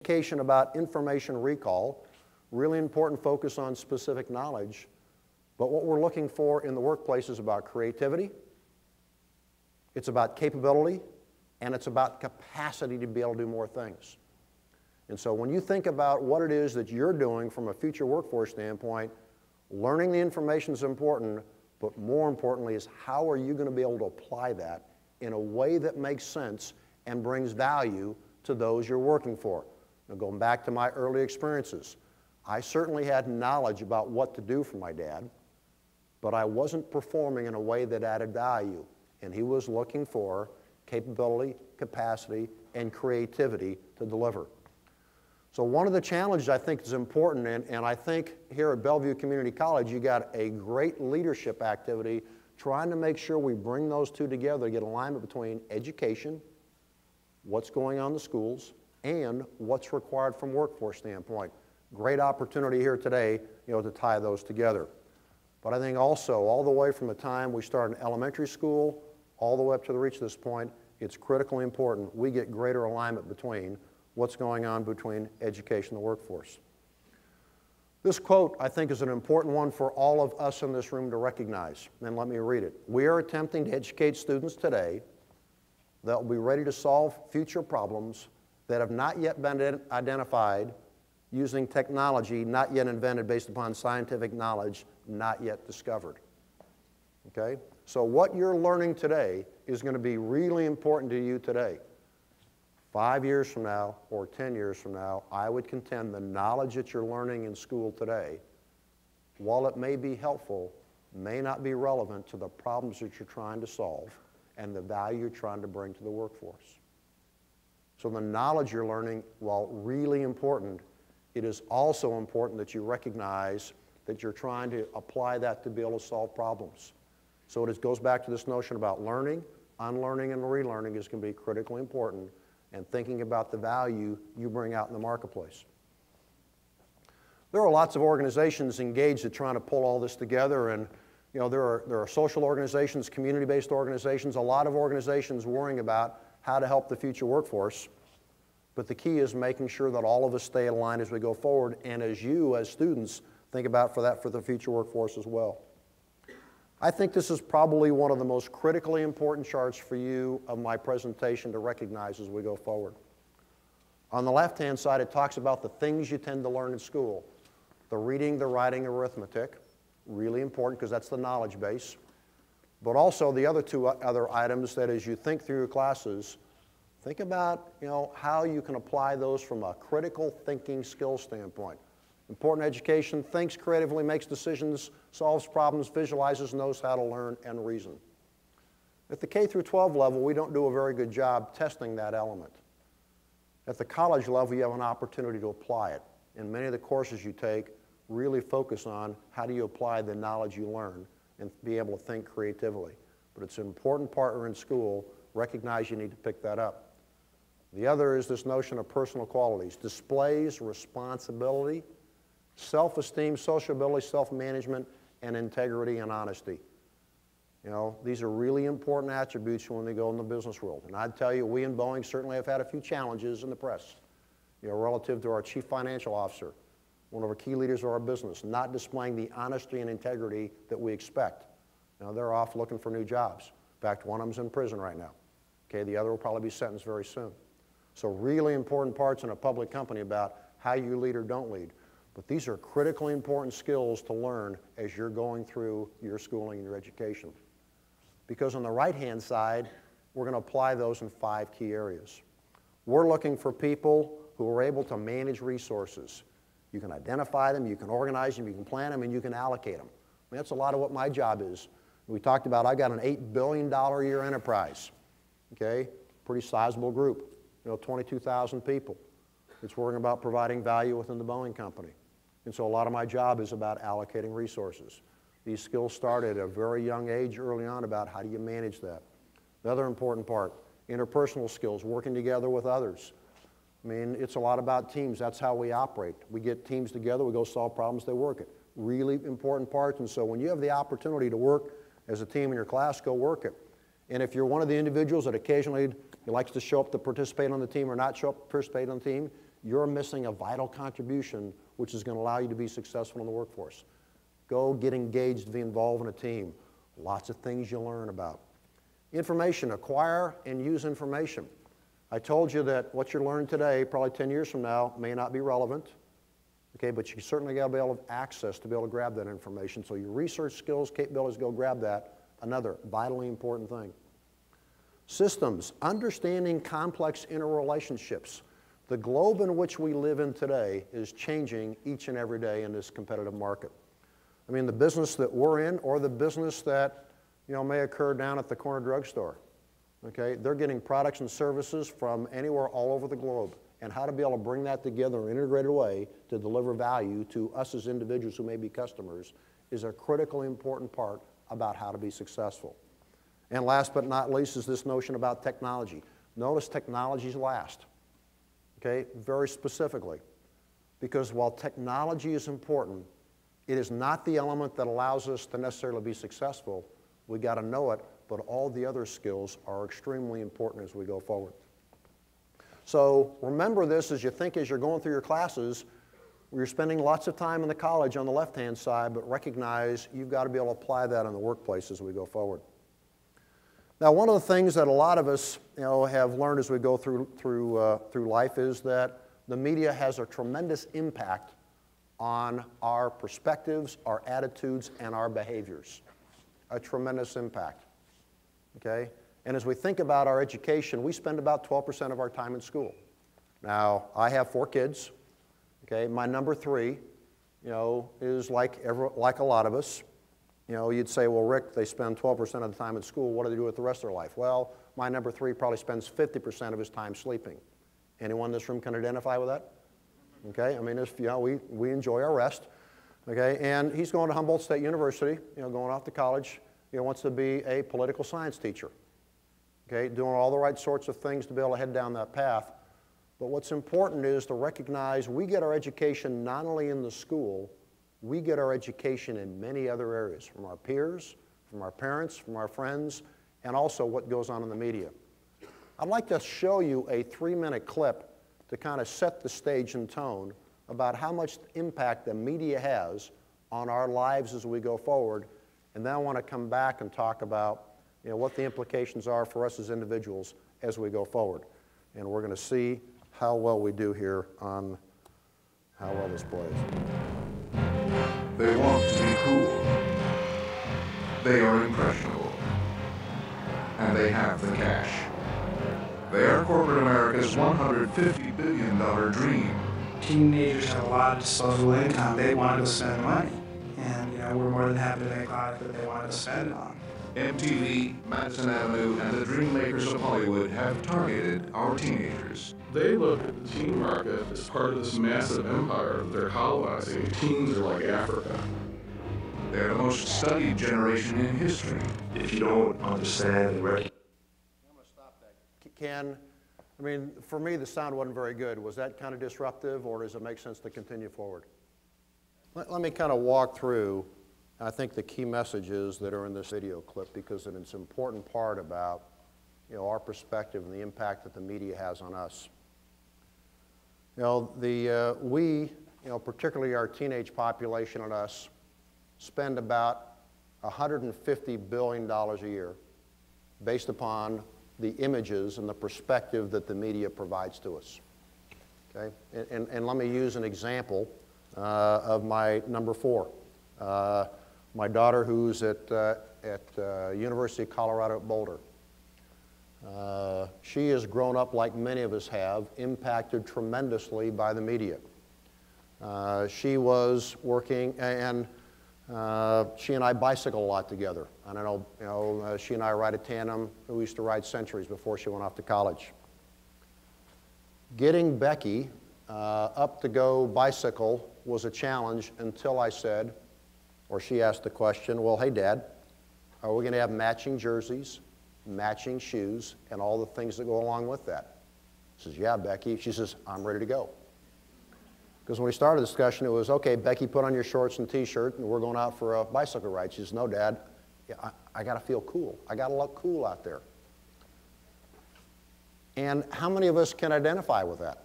education about information recall, really important focus on specific knowledge. But what we're looking for in the workplace is about creativity, it's about capability, and it's about capacity to be able to do more things. And so when you think about what it is that you're doing from a future workforce standpoint, learning the information is important, but more importantly is how are you going to be able to apply that in a way that makes sense and brings value to those you're working for. Now, going back to my early experiences, I certainly had knowledge about what to do for my dad, but I wasn't performing in a way that added value. And he was looking for capability, capacity, and creativity to deliver. So one of the challenges I think is important, and I think here at Bellevue Community College, you got a great leadership activity trying to make sure we bring those two together to get alignment between education, what's going on in the schools, and what's required from a workforce standpoint. Great opportunity here today, to tie those together. But I think also, all the way from the time we start in elementary school, all the way up to the reach of this point, it's critically important we get greater alignment between what's going on between education and the workforce. This quote, I think, is an important one for all of us in this room to recognize, and let me read it. We are attempting to educate students today that will be ready to solve future problems that have not yet been identified using technology not yet invented based upon scientific knowledge not yet discovered. Okay? So what you're learning today is going to be really important to you today. 5 years from now or 10 years from now, I would contend the knowledge that you're learning in school today, while it may be helpful, may not be relevant to the problems that you're trying to solve and the value you're trying to bring to the workforce. So the knowledge you're learning, while really important, it is also important that you recognize that you're trying to apply that to be able to solve problems. So it goes back to this notion about learning, unlearning, and relearning is going to be critically important, and thinking about the value you bring out in the marketplace. There are lots of organizations engaged at trying to pull all this together, and there are social organizations, community-based organizations, a lot of organizations worrying about how to help the future workforce. But the key is making sure that all of us stay aligned as we go forward, and as you, as students, think about for the future workforce as well. I think this is probably one of the most critically important charts for you of my presentation to recognize as we go forward. On the left-hand side, it talks about the things you tend to learn in school. The reading, the writing, arithmetic, really important because that's the knowledge base. But also the other two other items that as you think through your classes, think about how you can apply those from a critical thinking skill standpoint. Important education, thinks creatively, makes decisions, solves problems, visualizes, knows how to learn and reason. At the K through 12 level, we don't do a very good job testing that element. At the college level, you have an opportunity to apply it. And many of the courses you take really focus on how do you apply the knowledge you learn and be able to think creatively. But it's an important partner in school. Recognize you need to pick that up. The other is this notion of personal qualities. Displays responsibility, self-esteem, sociability, self-management, and integrity and honesty. These are really important attributes when they go in the business world. And I'd tell you, we in Boeing certainly have had a few challenges in the press, relative to our chief financial officer, one of our key leaders of our business, not displaying the honesty and integrity that we expect. They're off looking for new jobs. In fact, one of them's in prison right now. Okay, the other will probably be sentenced very soon. So really important parts in a public company about how you lead or don't lead. But these are critically important skills to learn as you're going through your schooling and your education. Because on the right-hand side, we're going to apply those in 5 key areas. We're looking for people who are able to manage resources. You can identify them, you can organize them, you can plan them, and you can allocate them. That's a lot of what my job is. We talked about I've got an $8 billion a year enterprise, okay? Pretty sizable group, 22,000 people. It's worrying about providing value within the Boeing company. And so a lot of my job is about allocating resources. These skills start at a very young age early on about how do you manage that. The other important part, interpersonal skills, working together with others. It's a lot about teams. That's how we operate. We get teams together, we go solve problems, they work it. Really important parts, and so when you have the opportunity to work as a team in your class, go work it. And if you're one of the individuals that occasionally likes to show up to participate on the team or not show up to participate on the team, you're missing a vital contribution which is going to allow you to be successful in the workforce. Go get engaged, be involved in a team. Lots of things you learn about. Information, acquire and use information. I told you that what you're learning today, probably 10 years from now, may not be relevant, okay, but you certainly got to be able to have access to be able to grab that information. So your research skills, capabilities, go grab that. Another vitally important thing. Systems, understanding complex interrelationships. The globe in which we live in today is changing each and every day in this competitive market. I mean, the business that we're in or the business that, may occur down at the corner drugstore, okay? They're getting products and services from anywhere all over the globe. And how to be able to bring that together in an integrated way to deliver value to us as individuals who may be customers is a critically important part about how to be successful. And last but not least is this notion about technology. Notice technology's last, okay, very specifically. Because while technology is important, it is not the element that allows us to necessarily be successful. We got to know it, but all the other skills are extremely important as we go forward. So remember this as you think as you're going through your classes. You're spending lots of time in the college on the left-hand side, but recognize you've got to be able to apply that in the workplace as we go forward. Now, one of the things that a lot of us have learned as we go through life is that the media has a tremendous impact on our perspectives, our attitudes, and our behaviors. A tremendous impact, okay? And as we think about our education, we spend about 12% of our time in school. Now, I have 4 kids, okay? My number 3, is like a lot of us. You'd say, well, Rick, they spend 12% of the time in school. What do they do with the rest of their life? Well, my number 3 probably spends 50% of his time sleeping. Anyone in this room can identify with that? Okay, I mean, we enjoy our rest. Okay, and he's going to Humboldt State University, going off to college. He wants to be a political science teacher. Okay, doing all the right sorts of things to be able to head down that path. But what's important is to recognize we get our education not only in the school, we get our education in many other areas, from our peers, from our parents, from our friends, and also what goes on in the media. I'd like to show you a 3-minute clip to kind of set the stage and tone about how much impact the media has on our lives as we go forward. And then I want to come back and talk about what the implications are for us as individuals as we go forward. And we're going to see how well we do here on how well this plays. They want to be cool. They are impressionable. And they have the cash. They are corporate America's $150 billion dream. Teenagers have a lot of disposable income. They want to go spend money. And, we're more than happy to make product that they want to spend it on. MTV, Madison Avenue, and the dream makers of Hollywood have targeted our teenagers. They look at the teen market as part of this massive empire that they're colonizing. Teens are like Africa. They're the most studied generation in history. If you don't understand and recognize. I'm going to stop that. For me, the sound wasn't very good. Was that kind of disruptive, or does it make sense to continue forward? Let me kind of walk through, I think, the key messages that are in this video clip, because it's an important part about our perspective and the impact that the media has on us. We, particularly our teenage population and us, spend about $150 billion a year based upon the images and the perspective that the media provides to us. Okay? And let me use an example of my number 4. My daughter, who's at University of Colorado at Boulder. She has grown up, like many of us have, impacted tremendously by the media. She was working, and she and I bicycle a lot together. And I know, she and I ride a tandem. We used to ride Centuries before she went off to college. Getting Becky up to go bicycle was a challenge until I said, or she asked the question, well, hey, Dad, are we going to have matching jerseys, matching shoes, and all the things that go along with that? I says, yeah, Becky. She says, I'm ready to go. Because when we started the discussion, it was, okay, Becky, put on your shorts and T-shirt, and we're going out for a bicycle ride. She says, no, Dad, I got to feel cool. I got to look cool out there. And how many of us can identify with that?